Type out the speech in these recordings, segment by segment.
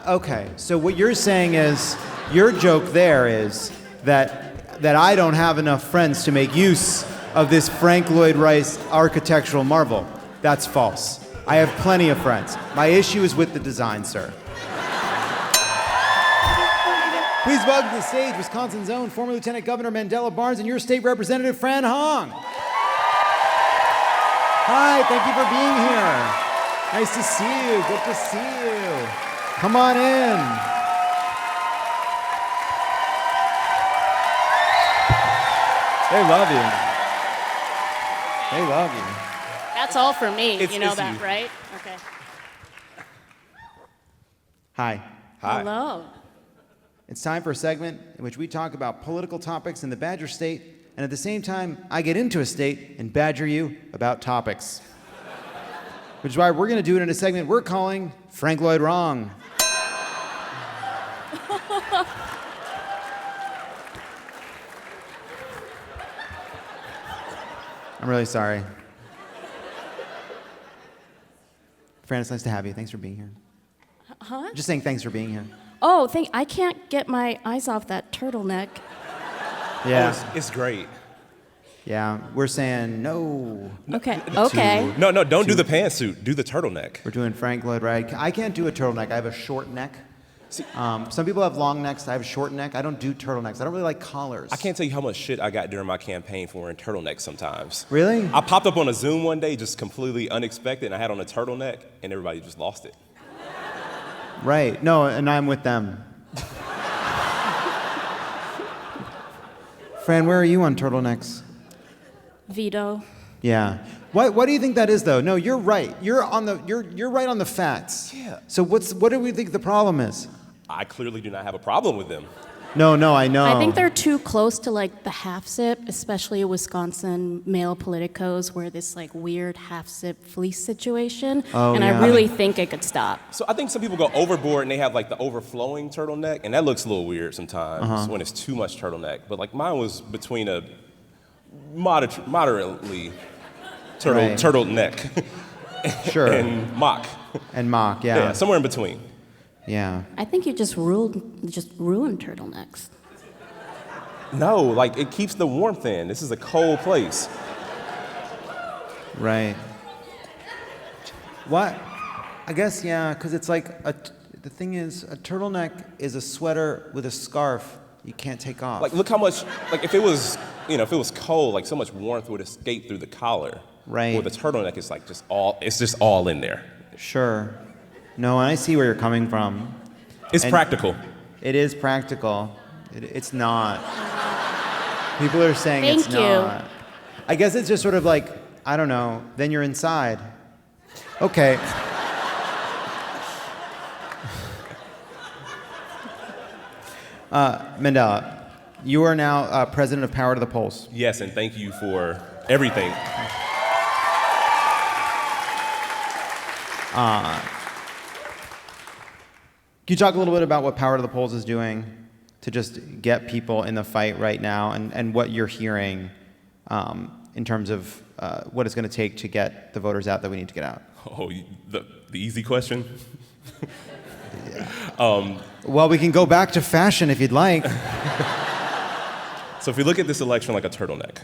Okay, so what you're saying is, your joke there is that I don't have enough friends to make use of this Frank Lloyd Wright architectural marvel. That's false. I have plenty of friends. My issue is with the design, sir. Please welcome to the stage Wisconsin's own former Lieutenant Governor Mandela Barnes and your state representative, Fran Hong. Hi, thank you for being here. Nice to see you, good to see you. Come on in. They love you. They love you. That's all for me. You know that, right? Okay. Hi. Hi. Hello. It's time for a segment in which we talk about political topics in the Badger State, and at the same time, I get into a state and badger you about topics. Which is why we're going to do it in a segment we're calling Frank Lloyd Wrong. I'm really sorry. Fran, it's nice to have you. Thanks for being here. Huh? Just saying thanks for being here. Oh, I can't get my eyes off that turtleneck. Yeah. Oh, it's great. Yeah, we're saying no. Okay. Okay. No, don't do the pantsuit. Do the turtleneck. We're doing Frank Lloyd Wright. I can't do a turtleneck. I have a short neck. Some people have long necks. I have a short neck. I don't do turtlenecks. I don't really like collars. I can't tell you how much shit I got during my campaign for wearing turtlenecks sometimes. Really? I popped up on a Zoom one day, just completely unexpected, and I had on a turtleneck, and everybody just lost it. Right. No, and I'm with them. Fran, where are you on turtlenecks? Veto. Yeah. What do you think that is, though? No, you're right. You're right on the facts. Yeah. So what do we think the problem is? I clearly do not have a problem with them. No, I know. I think they're too close to like the half zip, especially Wisconsin male politicos, where this like weird half zip fleece situation. Oh, and yeah. I really think it could stop. So I think some people go overboard and they have like the overflowing turtleneck, and that looks a little weird sometimes when it's too much turtleneck. But like mine was between a moderately turtleneck Sure. and mock. And mock, yeah. Yeah, somewhere in between. Yeah. I think you just ruined turtlenecks. No, like it keeps the warmth in. This is a cold place. Right. What? I guess, yeah, because it's like, the thing is, a turtleneck is a sweater with a scarf you can't take off. Like look how much, like if it was cold, like so much warmth would escape through the collar. Right. With a turtleneck, it's like it's just all in there. Sure. No, and I see where you're coming from. It's practical. It is practical. It's not. People are saying Thank it's you. not. I guess it's just sort of like, I don't know, then you're inside. Okay. Mandela, you are now president of Power to the Polls. Yes, and thank you for everything. Can you talk a little bit about what Power to the Polls is doing to just get people in the fight right now, and what you're hearing in terms of what it's going to take to get the voters out that we need to get out? Oh, the easy question? Well, we can go back to fashion if you'd like. So if you look at this election like a turtleneck,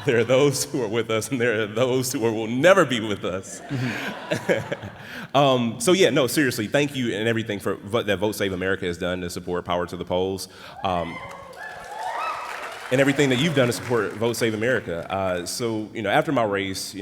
there are those who are with us and there are those who will never be with us. So yeah, no, seriously, thank you and everything for that Vote Save America has done to support Power to the Polls. And everything that you've done to support Vote Save America. So, after my race,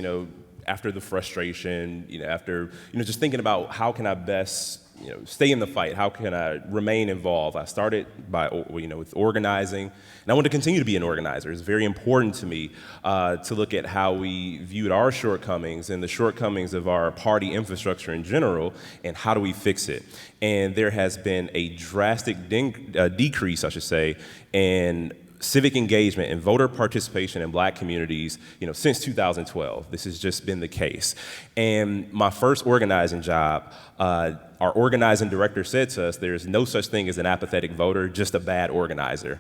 after the frustration, after, just thinking about how can I best, stay in the fight, how can I remain involved? I started by, with organizing, and I want to continue to be an organizer. It's very important to me to look at how we viewed our shortcomings and the shortcomings of our party infrastructure in general, and how do we fix it? And there has been a drastic decrease, I should say, in civic engagement and voter participation in Black communities, since 2012. This has just been the case. And my first organizing job, our organizing director said to us, there's no such thing as an apathetic voter, just a bad organizer.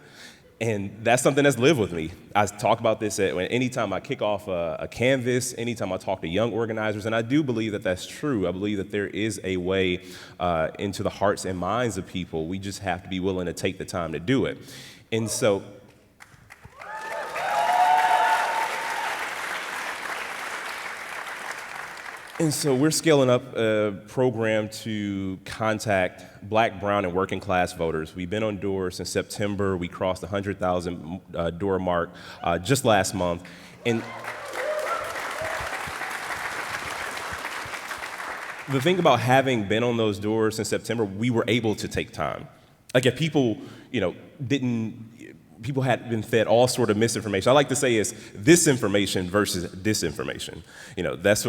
And that's something that's lived with me. I talk about this anytime I kick off a canvas, anytime I talk to young organizers, and I do believe that that's true. I believe that there is a way into the hearts and minds of people. We just have to be willing to take the time to do it. And so, we're scaling up a program to contact Black, brown, and working class voters. We've been on doors since September. We crossed the 100,000 door mark just last month. And the thing about having been on those doors since September, we were able to take time. Like if people, people had been fed all sort of misinformation. I like to say is this information versus disinformation. That's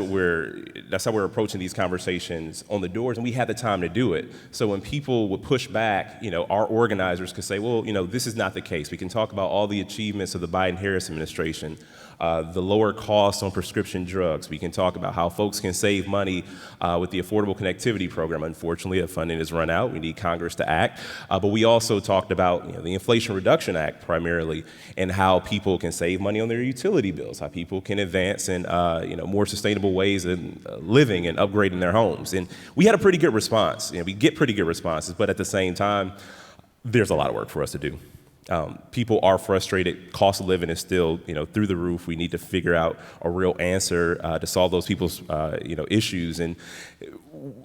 how we're approaching these conversations on the doors, and we had the time to do it. So when people would push back, our organizers could say, well, this is not the case. We can talk about all the achievements of the Biden-Harris administration, the lower costs on prescription drugs. We can talk about how folks can save money with the Affordable Connectivity Program. Unfortunately, the funding has run out. We need Congress to act. But we also talked about the Inflation Reduction Act primarily, and how people can save money on their utility bills, how people can advance in more sustainable ways of living and upgrading their homes. And we had a pretty good response. We get pretty good responses, but at the same time, there's a lot of work for us to do. People are frustrated. Cost of living is still, through the roof. We need to figure out a real answer to solve those people's, issues. And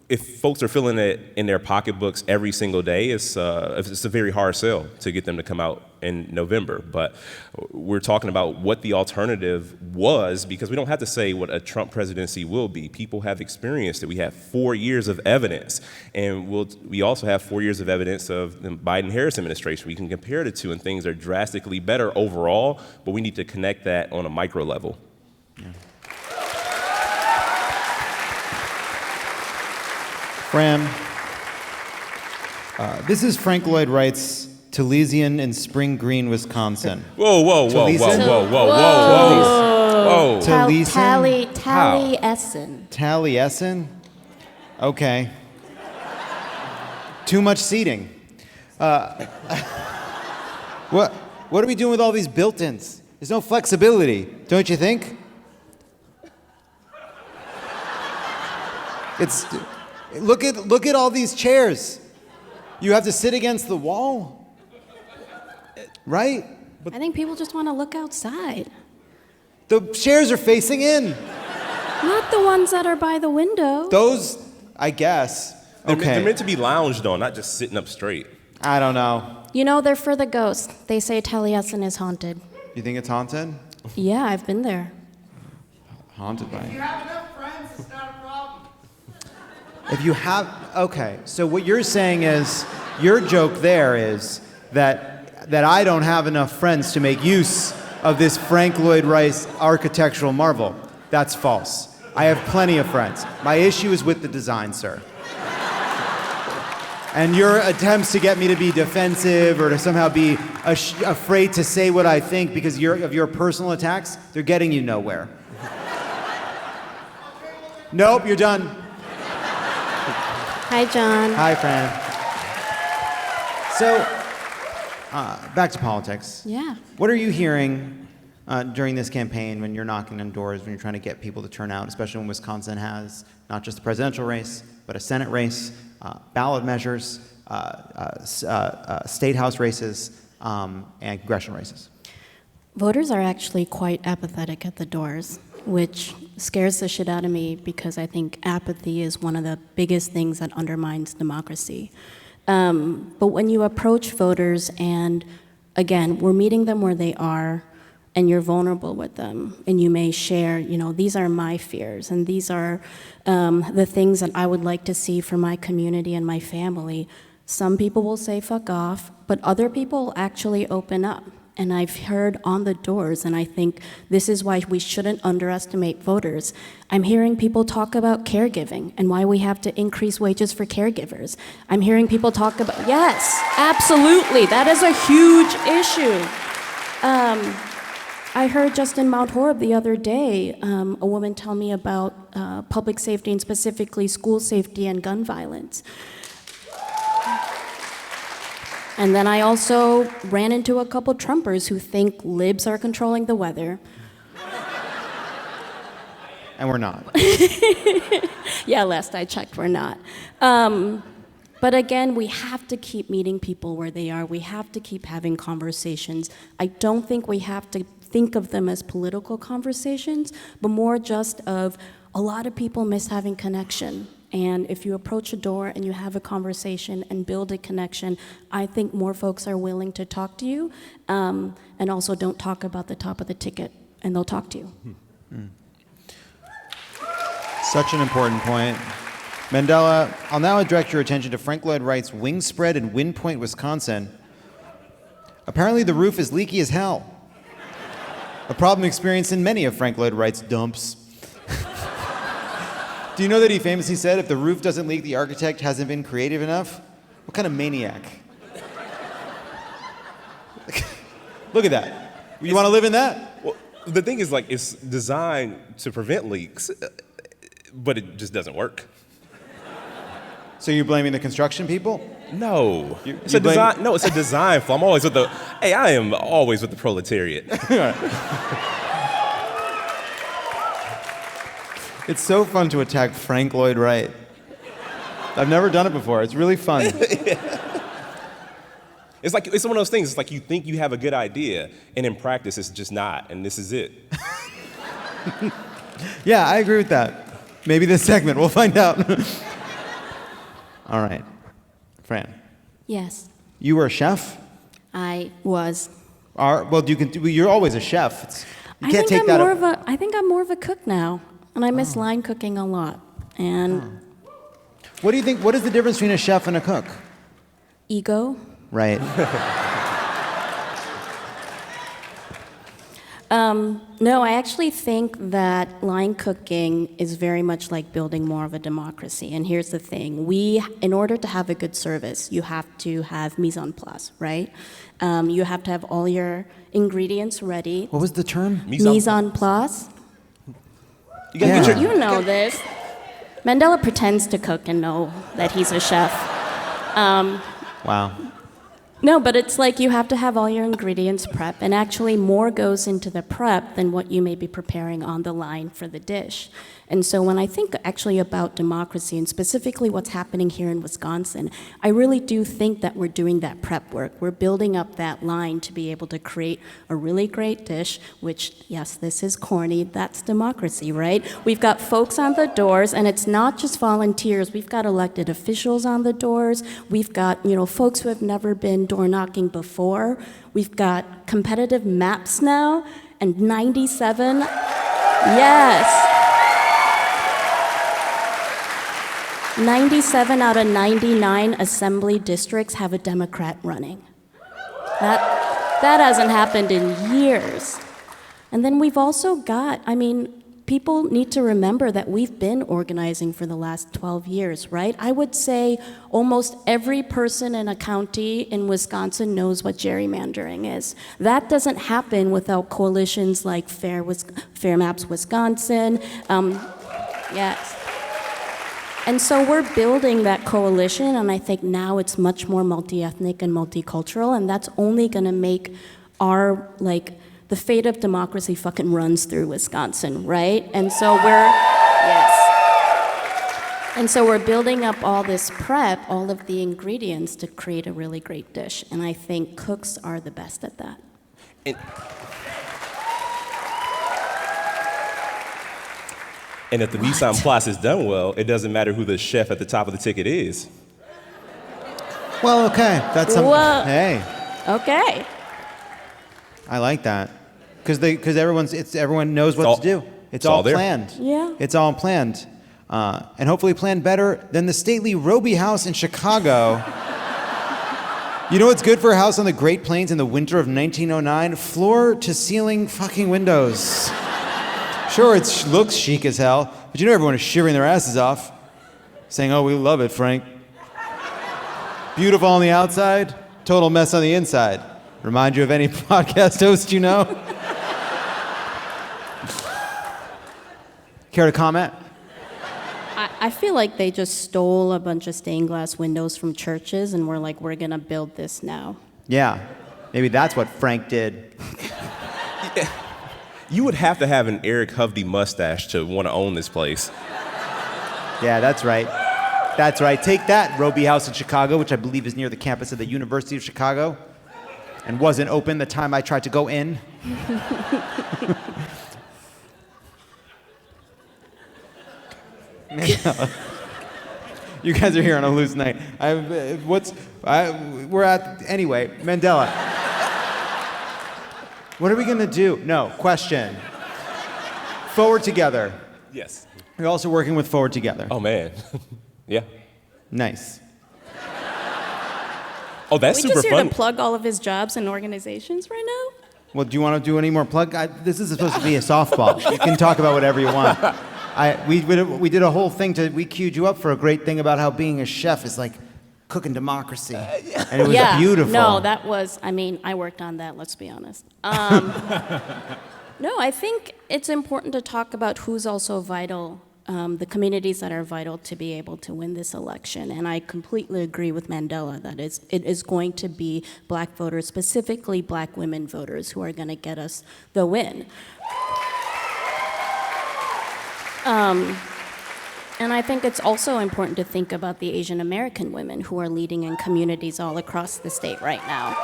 if folks are feeling it in their pocketbooks every single day, it's a very hard sell to get them to come out in November. But we're talking about what the alternative was, because we don't have to say what a Trump presidency will be. People have experienced it. We have 4 years of evidence, and we also have 4 years of evidence of the Biden-Harris administration. We can compare the two, and things are drastically better overall, but we need to connect that on a micro level. Yeah. Fran, this is Frank Lloyd Wright's Talesian in Spring Green, Wisconsin. Whoa. Taliesin. Taliesin? Okay. Too much seating. What are we doing with all these built-ins? There's no flexibility, don't you think? Look at all these chairs. You have to sit against the wall, right? I think people just want to look outside. The chairs are facing in. Not the ones that are by the window. Those, I guess. They're meant to be lounged on, not just sitting up straight. I don't know. They're for the ghosts. They say Taliesin is haunted. You think it's haunted? Yeah, I've been there. Haunted by it. If you have enough friends, it's not a problem. Okay, so what you're saying is, your joke there is that I don't have enough friends to make use of this Frank Lloyd Wright architectural marvel. That's false. I have plenty of friends. My issue is with the design, sir. And your attempts to get me to be defensive or to somehow be afraid to say what I think because of your personal attacks, they're getting you nowhere. Nope, you're done. Hi, Jon. Hi, Fran. So, back to politics. Yeah. What are you hearing during this campaign when you're knocking on doors, when you're trying to get people to turn out, especially when Wisconsin has not just the presidential race, but a Senate race, ballot measures, state house races, and congressional races? Voters are actually quite apathetic at the doors, which scares the shit out of me because I think apathy is one of the biggest things that undermines democracy. But when you approach voters and, again, we're meeting them where they are and you're vulnerable with them and you may share, these are my fears and these are the things that I would like to see for my community and my family. Some people will say fuck off, but other people actually open up. And I've heard on the doors, and I think this is why we shouldn't underestimate voters. I'm hearing people talk about caregiving and why we have to increase wages for caregivers. I'm hearing people talk about, yes, absolutely, that is a huge issue. I heard just in Mount Horeb the other day, a woman tell me about public safety and specifically school safety and gun violence. And then I also ran into a couple Trumpers who think libs are controlling the weather. And we're not. Yeah, last I checked, we're not. But again, we have to keep meeting people where they are. We have to keep having conversations. I don't think we have to think of them as political conversations, but more just of a lot of people miss having connection. And if you approach a door and you have a conversation and build a connection, I think more folks are willing to talk to you, and also don't talk about the top of the ticket, and they'll talk to you. Such an important point. Mandela, I'll now direct your attention to Frank Lloyd Wright's wing spread in Wind Point, Wisconsin. Apparently the roof is leaky as hell. A problem experienced in many of Frank Lloyd Wright's dumps. Do you know that he famously said, if the roof doesn't leak, the architect hasn't been creative enough? What kind of maniac? Look at that. You want to live in that? Well, the thing is, like, it's designed to prevent leaks, but it just doesn't work. So you're blaming the construction people? No. It's you a design. No, it's a design flaw. I'm always with the. Hey, I am always with the proletariat. It's so fun to attack Frank Lloyd Wright. I've never done it before. It's really fun. It's like it's one of those things. It's like you think you have a good idea, and in practice, it's just not. And this is it. Yeah, I agree with that. Maybe this segment. We'll find out. All right. Fran, Yes, you were a chef? I was. Well, you're always a chef. You I can't think take that. I think I'm more of a cook now, and I miss line cooking a lot. And What do you think? What is the difference between a chef and a cook? ego. Right. No, I actually think that line cooking is very much like building more of a democracy. And here's the thing. In order to have a good service, you have to have mise en place, right? You have to have all your ingredients ready. What was the term? Mise en place. You gotta get your. You know this. Mandela pretends to cook and know that he's a chef. Wow. No, but it's like you have to have all your ingredients prep, and actually more goes into the prep than what you may be preparing on the line for the dish. And so when I think actually about democracy, and specifically what's happening here in Wisconsin, I really do think that we're doing that prep work. We're building up that line to be able to create a really great dish, which, yes, this is corny, that's democracy, right? We've got folks on the doors, and it's not just volunteers. We've got elected officials on the doors. We've got, folks who have never been door knocking before. We've got competitive maps now, and 97, yes. 97 out of 99 assembly districts have a Democrat running. That hasn't happened in years. And then we've also got, people need to remember that we've been organizing for the last 12 years, right? I would say almost every person in a county in Wisconsin knows what gerrymandering is. That doesn't happen without coalitions like Fair Maps Wisconsin. Yes. And so we're building that coalition, and I think now it's much more multi-ethnic and multicultural, and that's only going to make the fate of democracy fucking runs through Wisconsin, right? And so we're building up all this prep, all of the ingredients to create a really great dish, and I think cooks are the best at that. And if the mise en place is done well, it doesn't matter who the chef at the top of the ticket is. Well, okay. That's something. Whoa. Hey. Okay. I like that. Because everyone knows what to do. It's all there. planned. Yeah. It's all planned. And hopefully planned better than the stately Roby House in Chicago. You know what's good for a house on the Great Plains in the winter of 1909? Floor-to-ceiling fucking windows. Sure, it looks chic as hell, but everyone is shivering their asses off, saying, "Oh, we love it, Frank." Beautiful on the outside, total mess on the inside. Remind you of any podcast host you know? Care to comment? I feel like they just stole a bunch of stained glass windows from churches and were like, we're gonna build this now. Yeah, maybe that's what Frank did. You would have to have an Eric Hovde mustache to want to own this place. Yeah, that's right. That's right. Take that, Roby House in Chicago, which I believe is near the campus of the University of Chicago, and wasn't open the time I tried to go in. You guys are here on a loose night. We're at, anyway, Mandela. What are we gonna do? No, question. Forward Together. Yes. You're also working with Forward Together. Oh, man. Yeah. Nice. Oh, that's we super just here fun. to plug all of his jobs and organizations right now? Well, do you want to do any more plug? This is supposed to be a softball. You can talk about whatever you want. We did a whole thing we queued you up for a great thing about how being a chef is like cooking democracy. And it was beautiful. No, that was, I worked on that, let's be honest. No, I think it's important to talk about who's also vital, the communities that are vital to be able to win this election. And I completely agree with Mandela that it is going to be black voters, specifically black women voters, who are going to get us the win. And I think it's also important to think about the Asian American women who are leading in communities all across the state right now.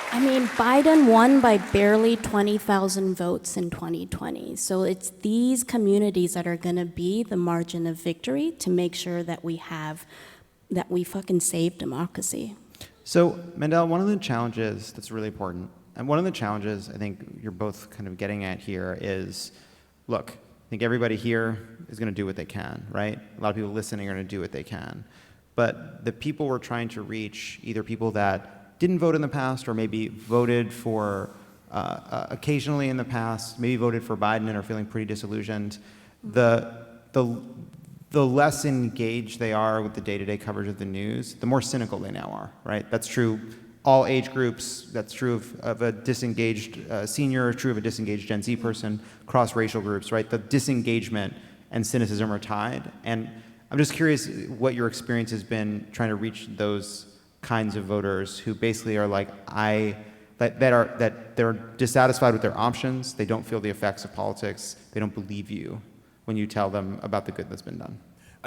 Biden won by barely 20,000 votes in 2020. So it's these communities that are going to be the margin of victory to make sure that we fucking save democracy. So, Mandela, one of the challenges that's really important, and one of the challenges I think you're both kind of getting at here is, look, I think everybody here is going to do what they can, right? A lot of people listening are going to do what they can. But the people we're trying to reach, either people that didn't vote in the past or maybe voted for occasionally in the past, maybe voted for Biden and are feeling pretty disillusioned, the less engaged they are with the day-to-day coverage of the news, the more cynical they now are, right? That's true all age groups. That's true of a disengaged senior, true of a disengaged Gen Z person, cross-racial groups, right? The disengagement and cynicism are tied. And I'm just curious what your experience has been trying to reach those kinds of voters who basically are like, that they're dissatisfied with their options, they don't feel the effects of politics, they don't believe you when you tell them about the good that's been done.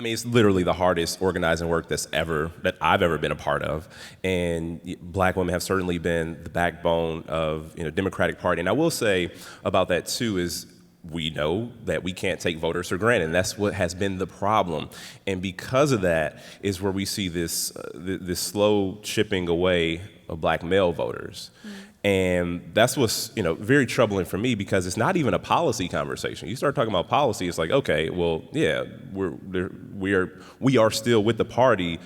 It's literally the hardest organizing work that I've ever been a part of. And black women have certainly been the backbone of Democratic Party. And I will say about that too is we know that we can't take voters for granted. And that's what has been the problem. And because of that is where we see this slow chipping away of black male voters. And that's what's very troubling for me, because it's not even a policy conversation. You start talking about policy, it's like, okay, well, yeah, we are still with the party,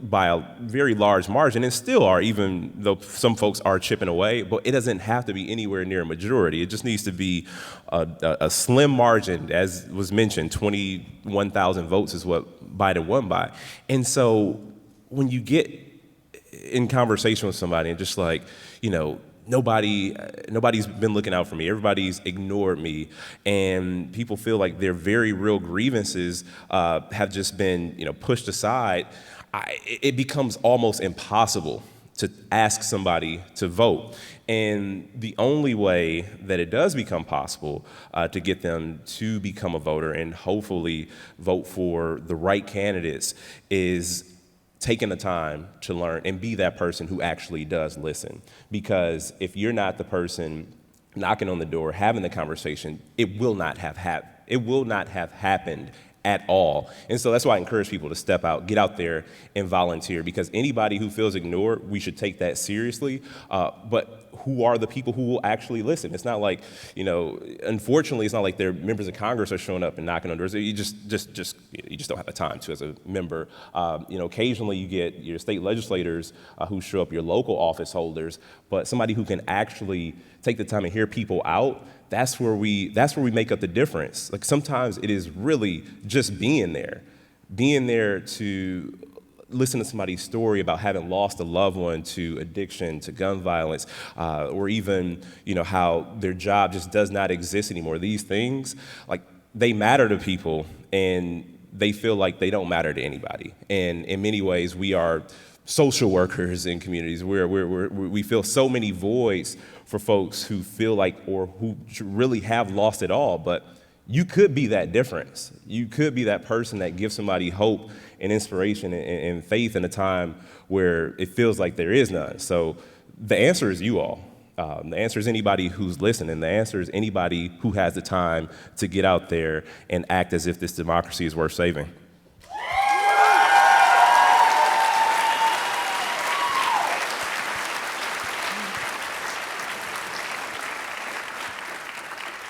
by a very large margin, and still are, even though some folks are chipping away. But it doesn't have to be anywhere near a majority. It just needs to be a slim margin, as was mentioned. 21,000 votes is what Biden won by. And so when you get in conversation with somebody and just like, nobody's been looking out for me, everybody's ignored me, and people feel like their very real grievances have just been pushed aside, it becomes almost impossible to ask somebody to vote. And the only way that it does become possible to get them to become a voter and hopefully vote for the right candidates is taking the time to learn and be that person who actually does listen. Because if you're not the person knocking on the door, having the conversation, it will not have happened at all. And so that's why I encourage people to step out, get out there and volunteer, because anybody who feels ignored, we should take that seriously. But who are the people who will actually listen? It's not like, unfortunately, it's not like their members of Congress are showing up and knocking on doors. You just don't have the time to as a member. Occasionally you get your state legislators who show up, your local office holders, but somebody who can actually take the time and hear people out, that's where we make up the difference. Like, sometimes it is really just being there to listen to somebody's story about having lost a loved one to addiction, to gun violence, or even, how their job just does not exist anymore. These things, like, they matter to people, and they feel like they don't matter to anybody. And in many ways, we are social workers in communities. We fill so many voids for folks who feel like, or who really have lost it all. But you could be that difference. You could be that person that gives somebody hope and inspiration and faith in a time where it feels like there is none. So the answer is you all. The answer is anybody who's listening. The answer is anybody who has the time to get out there and act as if this democracy is worth saving.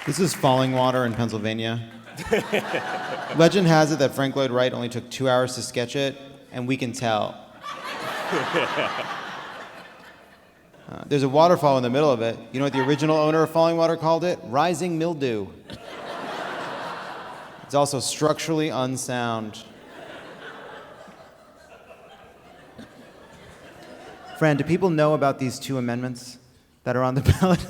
This is Falling Water in Pennsylvania. Legend has it that Frank Lloyd Wright only took 2 hours to sketch it, and we can tell. There's a waterfall in the middle of it. You know what the original owner of Falling Water called it? Rising mildew. It's also structurally unsound. Fran, do people know about these 2 amendments that are on the ballot?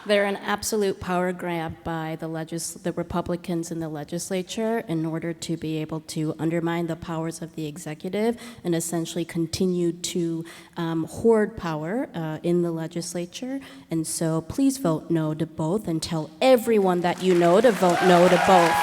They're an absolute power grab by the Republicans in the legislature in order to be able to undermine the powers of the executive and essentially continue to hoard power in the legislature. And so please vote no to both and tell everyone that you know to vote no to both.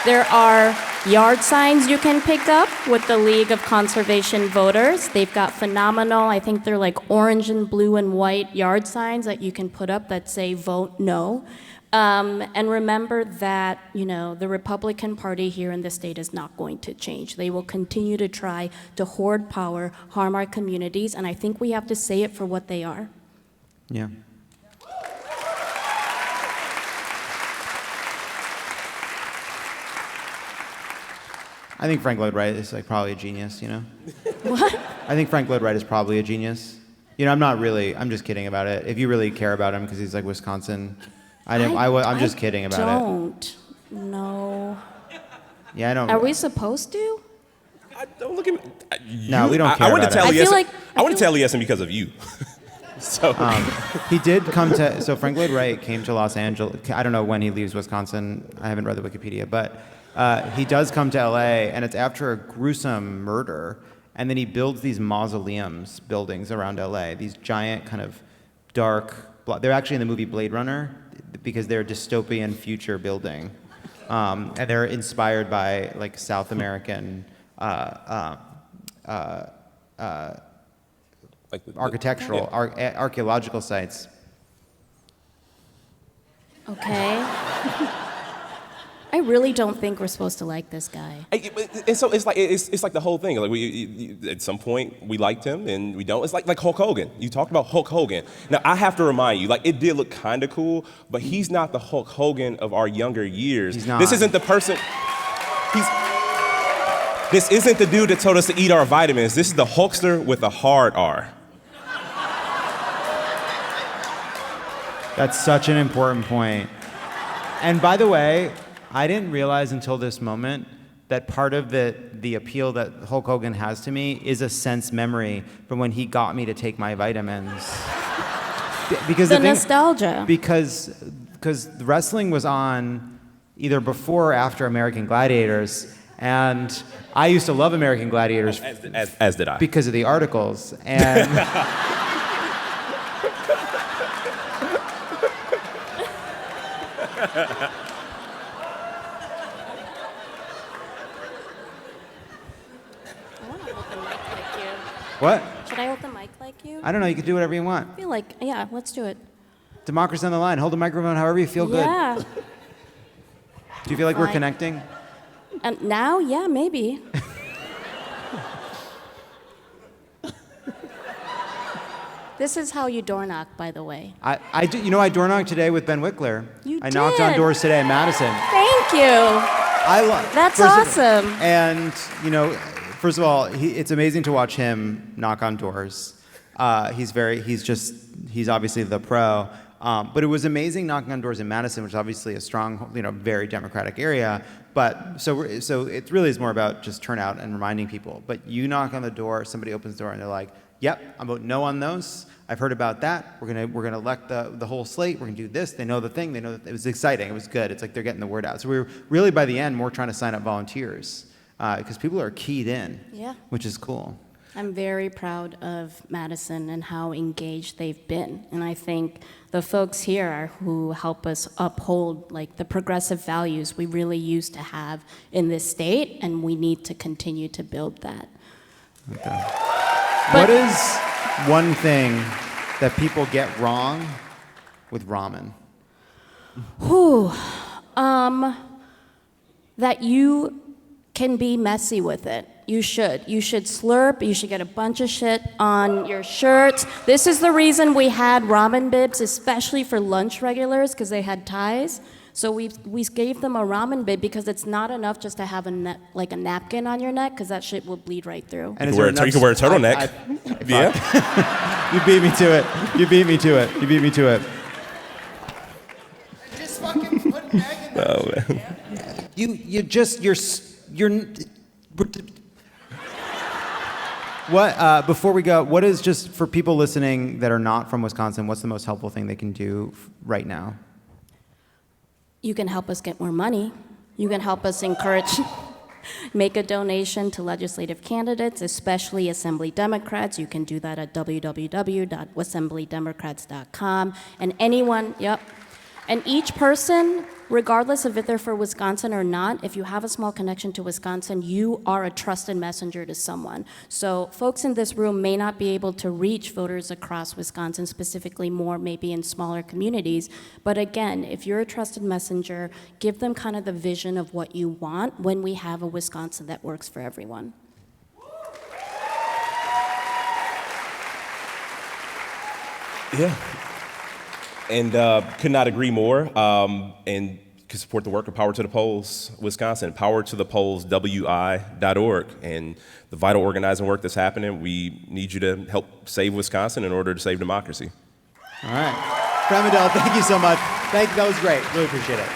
There are yard signs you can pick up with the League of Conservation Voters. They've got phenomenal, I think they're like orange and blue and white yard signs that you can put up that say vote no. And remember that, the Republican Party here in the state is not going to change. They will continue to try to hoard power, harm our communities, and I think we have to say it for what they are. Yeah. I think Frank Lloyd Wright is probably a genius, What? I think Frank Lloyd Wright is probably a genius. I'm just kidding about it. If you really care about him because he's like Wisconsin, I'm just kidding about Don't. No. it. Yeah, I don't. Are we supposed to? Don't look at me. No, we don't care I went to about it. Taliesin. I went to Taliesin because of you. So he did come to. So Frank Lloyd Wright came to Los Angeles. I don't know when he leaves Wisconsin. I haven't read the Wikipedia, but he does come to LA, and it's after a gruesome murder. And then he builds these mausoleums buildings around LA. These giant kind of dark. They're actually in the movie Blade Runner because they're a dystopian future building, and they're inspired by like South American. Architectural, archaeological sites. Okay. I really don't think we're supposed to like this guy. And so it's like the whole thing. Like at some point we liked him and we don't. It's like Hulk Hogan. You talked about Hulk Hogan. Now I have to remind you, it did look kind of cool, but he's not the Hulk Hogan of our younger years. He's not. This isn't the person. This isn't the dude that told us to eat our vitamins. This is the Hulkster with a hard R. That's such an important point. And by the way, I didn't realize until this moment that part of the appeal that Hulk Hogan has to me is a sense memory from when he got me to take my vitamins. Because nostalgia. Because wrestling was on either before or after American Gladiators, and I used to love American Gladiators. As did I. Because of the articles. And What? Should I hold the mic like you? I don't know. You can do whatever you want. I feel like, yeah, let's do it. Democracy on the line. Hold the microphone however you feel Yeah. good. Do you feel like we're Fine. connecting? And now, yeah, maybe. This is how you door knock, by the way. I door knocked today with Ben Wickler. You I knocked on did. doors today in Madison. Thank you. That's awesome. And first of all, it's amazing to watch him knock on doors. He's obviously the pro. But it was amazing knocking on doors in Madison, which is obviously a strong, very Democratic area. But so it really is more about just turnout and reminding people. But you knock on the door, somebody opens the door, and they're like, yep, I'm voting no on those. I've heard about that. We're gonna elect the whole slate. We're gonna do this. They know the thing. They know that it was exciting. It was good. It's like they're getting the word out. So we were really, by the end, more trying to sign up volunteers because people are keyed in, which is cool. I'm very proud of Madison and how engaged they've been. And I think the folks here are who help us uphold like the progressive values we really used to have in this state, and we need to continue to build that. Okay. What is one thing that people get wrong with ramen? That you can be messy with it. You should slurp, you should get a bunch of shit on your shirts. This is the reason we had ramen bibs, especially for lunch regulars, because they had ties. So we gave them a ramen bib because it's not enough just to have a napkin on your neck, because that shit will bleed right through. And you can wear a turtleneck. Yeah. You beat me to it. You beat me to it. You beat me to it. Just fucking put an egg in there. Oh, man. What, before we go, what is, just for people listening that are not from Wisconsin, what's the most helpful thing they can do right now? You can help us get more money. You can help us encourage, make a donation to legislative candidates, especially Assembly Democrats. You can do that at www.assemblydemocrats.com. And anyone, and each person, regardless of if they're for Wisconsin or not, if you have a small connection to Wisconsin, you are a trusted messenger to someone. So folks in this room may not be able to reach voters across Wisconsin, specifically more maybe in smaller communities. But again, if you're a trusted messenger, give them kind of the vision of what you want when we have a Wisconsin that works for everyone. Yeah. And could not agree more. And can support the work of Power to the Polls Wisconsin, powertothepollswi.org, and the vital organizing work that's happening. We need you to help save Wisconsin in order to save democracy. All right. Fran, thank you so much. That was great. Really appreciate it.